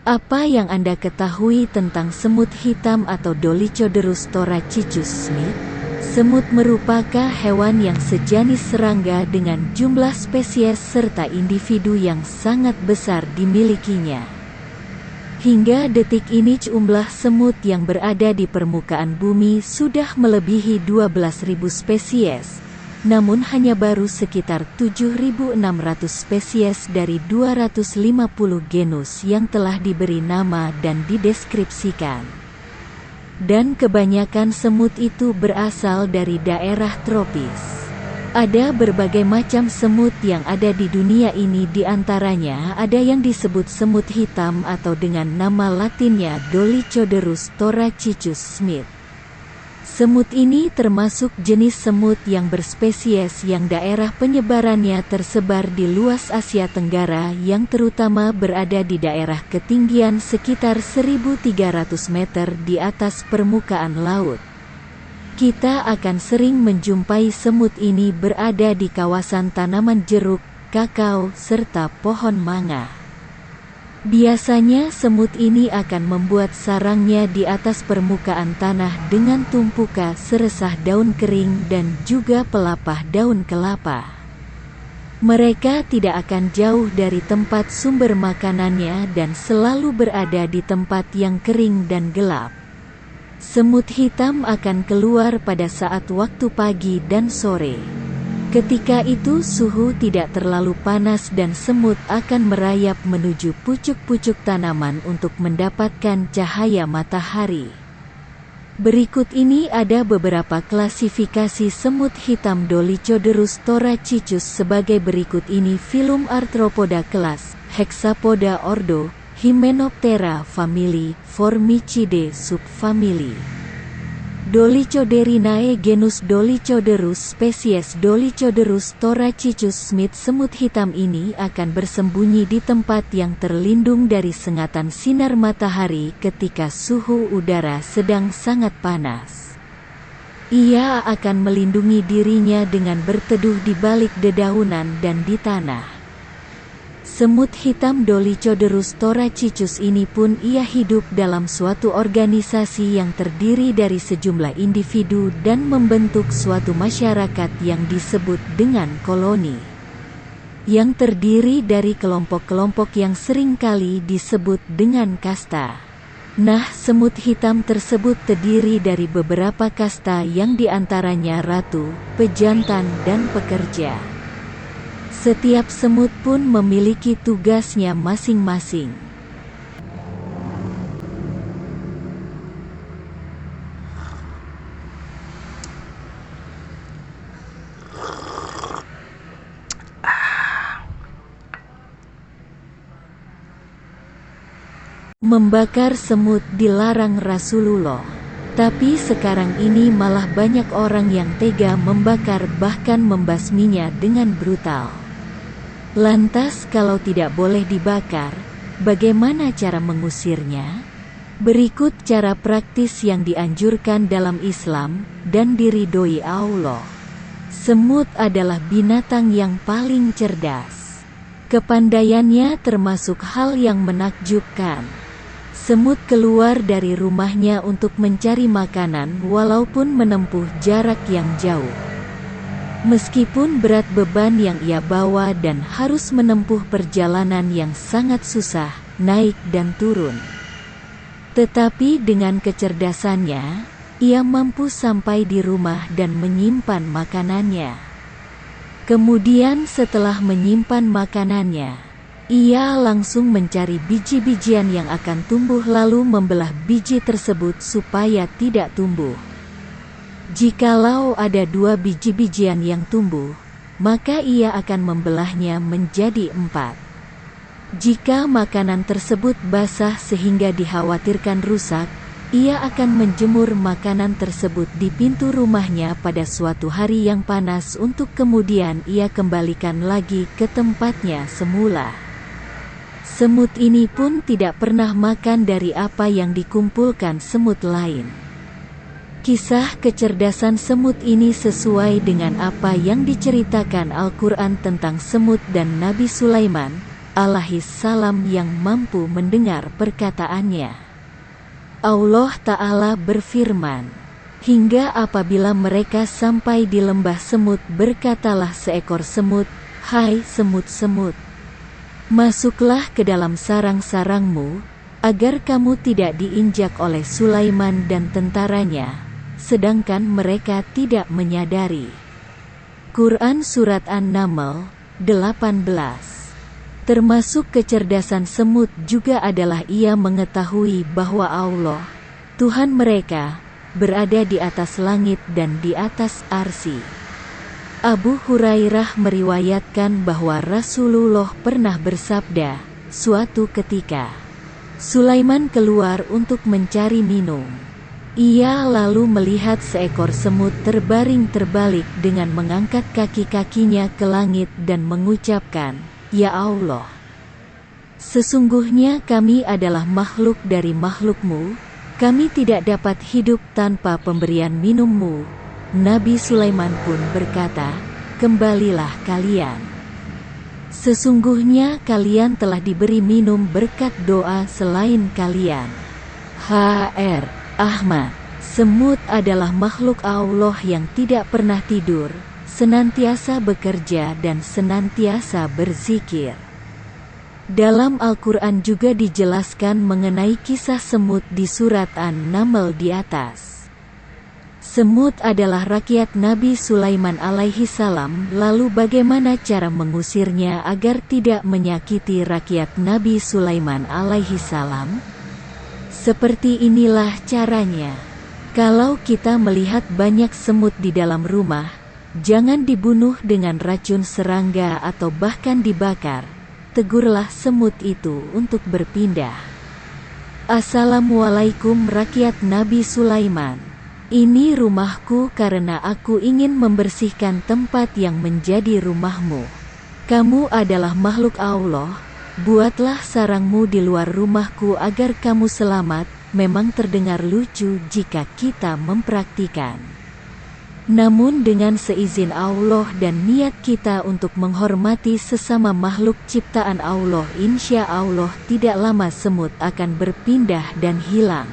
Apa yang Anda ketahui tentang semut hitam atau Dolichoderus thoracicus smith? Semut merupakan hewan yang sejenis serangga dengan jumlah spesies serta individu yang sangat besar dimilikinya. Hingga detik ini jumlah semut yang berada di permukaan bumi sudah melebihi 12.000 spesies. Namun hanya baru sekitar 7.600 spesies dari 250 genus yang telah diberi nama dan dideskripsikan. Dan kebanyakan semut itu berasal dari daerah tropis. Ada berbagai macam semut yang ada di dunia ini, di antaranya ada yang disebut semut hitam atau dengan nama latinnya Dolichoderus thoracicus smith. Semut ini termasuk jenis semut yang berspesies yang daerah penyebarannya tersebar di luas Asia Tenggara yang terutama berada di daerah ketinggian sekitar 1.300 meter di atas permukaan laut. Kita akan sering menjumpai semut ini berada di kawasan tanaman jeruk, kakao, serta pohon mangga. Biasanya semut ini akan membuat sarangnya di atas permukaan tanah dengan tumpukan seresah daun kering dan juga pelepah daun kelapa. Mereka tidak akan jauh dari tempat sumber makanannya dan selalu berada di tempat yang kering dan gelap. Semut hitam akan keluar pada saat waktu pagi dan sore. Ketika itu suhu tidak terlalu panas dan semut akan merayap menuju pucuk-pucuk tanaman untuk mendapatkan cahaya matahari. Berikut ini ada beberapa klasifikasi semut hitam Dolichoderus thoracicus sebagai berikut ini. Filum Arthropoda kelas Hexapoda ordo Hymenoptera famili Formicidae subfamili Dolichoderinae genus Dolichoderus spesies Dolichoderus thoracicus smith. Semut hitam ini akan bersembunyi di tempat yang terlindung dari sengatan sinar matahari ketika suhu udara sedang sangat panas. Ia akan melindungi dirinya dengan berteduh di balik dedaunan dan di tanah. Semut hitam Dolichoderus thoracicus ini pun ia hidup dalam suatu organisasi yang terdiri dari sejumlah individu dan membentuk suatu masyarakat yang disebut dengan koloni, yang terdiri dari kelompok-kelompok yang seringkali disebut dengan kasta. Nah, semut hitam tersebut terdiri dari beberapa kasta yang diantaranya ratu, pejantan, dan pekerja. Setiap semut pun memiliki tugasnya masing-masing. Membakar semut dilarang Rasulullah. Tapi sekarang ini malah banyak orang yang tega membakar bahkan membasminya dengan brutal. Lantas kalau tidak boleh dibakar, bagaimana cara mengusirnya? Berikut cara praktis yang dianjurkan dalam Islam dan diridhoi Allah. Semut adalah binatang yang paling cerdas. Kepandaiannya termasuk hal yang menakjubkan. Semut keluar dari rumahnya untuk mencari makanan walaupun menempuh jarak yang jauh. Meskipun berat beban yang ia bawa dan harus menempuh perjalanan yang sangat susah, naik dan turun. Tetapi dengan kecerdasannya, ia mampu sampai di rumah dan menyimpan makanannya. Kemudian setelah menyimpan makanannya, ia langsung mencari biji-bijian yang akan tumbuh lalu membelah biji tersebut supaya tidak tumbuh. Jikalau ada 2 biji-bijian yang tumbuh, maka ia akan membelahnya menjadi 4. Jika makanan tersebut basah sehingga dikhawatirkan rusak, ia akan menjemur makanan tersebut di pintu rumahnya pada suatu hari yang panas untuk kemudian ia kembalikan lagi ke tempatnya semula. Semut ini pun tidak pernah makan dari apa yang dikumpulkan semut lain. Kisah kecerdasan semut ini sesuai dengan apa yang diceritakan Al-Quran tentang semut dan Nabi Sulaiman, alaihissalam yang mampu mendengar perkataannya. Allah Ta'ala berfirman, hingga apabila mereka sampai di lembah semut, berkatalah seekor semut, "Hai semut-semut, masuklah ke dalam sarang-sarangmu, agar kamu tidak diinjak oleh Sulaiman dan tentaranya," sedangkan mereka tidak menyadari. Quran Surat An-Naml 18. Termasuk kecerdasan semut juga adalah ia mengetahui bahwa Allah, Tuhan mereka, berada di atas langit dan di atas arsy. Abu Hurairah meriwayatkan bahwa Rasulullah pernah bersabda, suatu ketika, Sulaiman keluar untuk mencari minum. Ia lalu melihat seekor semut terbaring terbalik dengan mengangkat kaki-kakinya ke langit dan mengucapkan, "Ya Allah, sesungguhnya kami adalah makhluk dari makhlukmu, kami tidak dapat hidup tanpa pemberian minummu." Nabi Sulaiman pun berkata, "Kembalilah kalian. Sesungguhnya kalian telah diberi minum berkat doa selain kalian." Hr. Ahmad. Semut adalah makhluk Allah yang tidak pernah tidur, senantiasa bekerja dan senantiasa berzikir. Dalam Al-Quran juga dijelaskan mengenai kisah semut di surat An-Naml di atas. Semut adalah rakyat Nabi Sulaiman alaihissalam, lalu bagaimana cara mengusirnya agar tidak menyakiti rakyat Nabi Sulaiman alaihissalam? Seperti inilah caranya. Kalau kita melihat banyak semut di dalam rumah, jangan dibunuh dengan racun serangga atau bahkan dibakar. Tegurlah semut itu untuk berpindah. Assalamualaikum rakyat Nabi Sulaiman. Ini rumahku karena aku ingin membersihkan tempat yang menjadi rumahmu. Kamu adalah makhluk Allah, buatlah sarangmu di luar rumahku agar kamu selamat. Memang terdengar lucu jika kita mempraktikan. Namun dengan seizin Allah dan niat kita untuk menghormati sesama makhluk ciptaan Allah, insya Allah tidak lama semut akan berpindah dan hilang.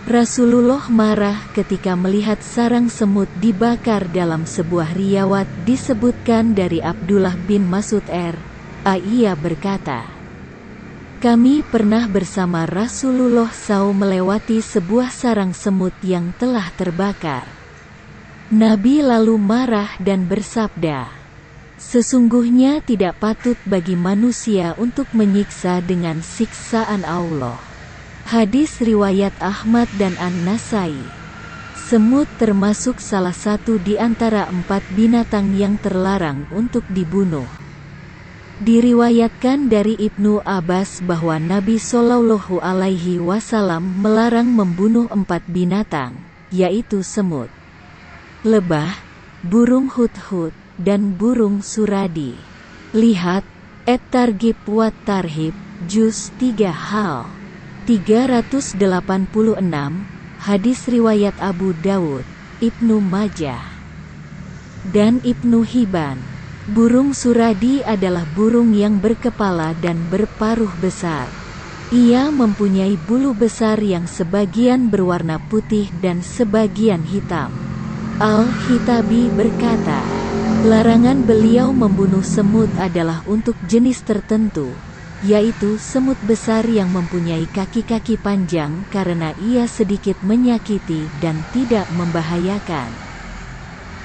Rasulullah marah ketika melihat sarang semut dibakar. Dalam sebuah riwayat disebutkan dari Abdullah bin Mas'ud ia berkata, kami pernah bersama Rasulullah SAW melewati sebuah sarang semut yang telah terbakar. Nabi lalu marah dan bersabda, sesungguhnya tidak patut bagi manusia untuk menyiksa dengan siksaan Allah. Hadis riwayat Ahmad dan An-Nasai. Semut termasuk salah satu di antara 4 binatang yang terlarang untuk dibunuh. Diriwayatkan dari Ibnu Abbas bahwa Nabi Shallallahu Alaihi Wasallam melarang membunuh 4 binatang, yaitu semut, lebah, burung hudhud, dan burung suradi. Lihat At-Targhib wa Tarhib, Juz 3 hal 386, hadis riwayat Abu Dawud, Ibnu Majah, dan Ibnu Hibban. Burung suradi adalah burung yang berkepala dan berparuh besar. Ia mempunyai bulu besar yang sebagian berwarna putih dan sebagian hitam. Al-Hitabi berkata, larangan beliau membunuh semut adalah untuk jenis tertentu, yaitu semut besar yang mempunyai kaki-kaki panjang karena ia sedikit menyakiti dan tidak membahayakan.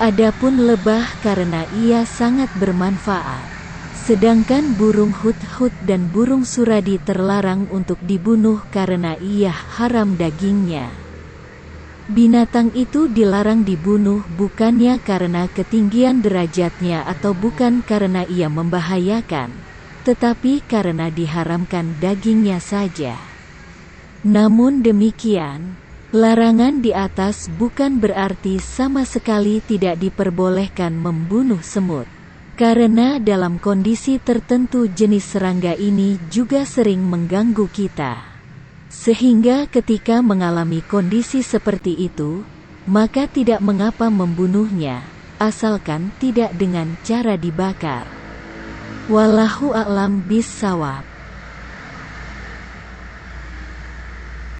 Adapun lebah karena ia sangat bermanfaat. Sedangkan burung hudhud dan burung suradi terlarang untuk dibunuh karena ia haram dagingnya. Binatang itu dilarang dibunuh bukannya karena ketinggian derajatnya atau bukan karena ia membahayakan, tetapi karena diharamkan dagingnya saja. Namun demikian, larangan di atas bukan berarti sama sekali tidak diperbolehkan membunuh semut. Karena dalam kondisi tertentu jenis serangga ini juga sering mengganggu kita. Sehingga ketika mengalami kondisi seperti itu, maka tidak mengapa membunuhnya, asalkan tidak dengan cara dibakar. Wallahu a'lam bishawab.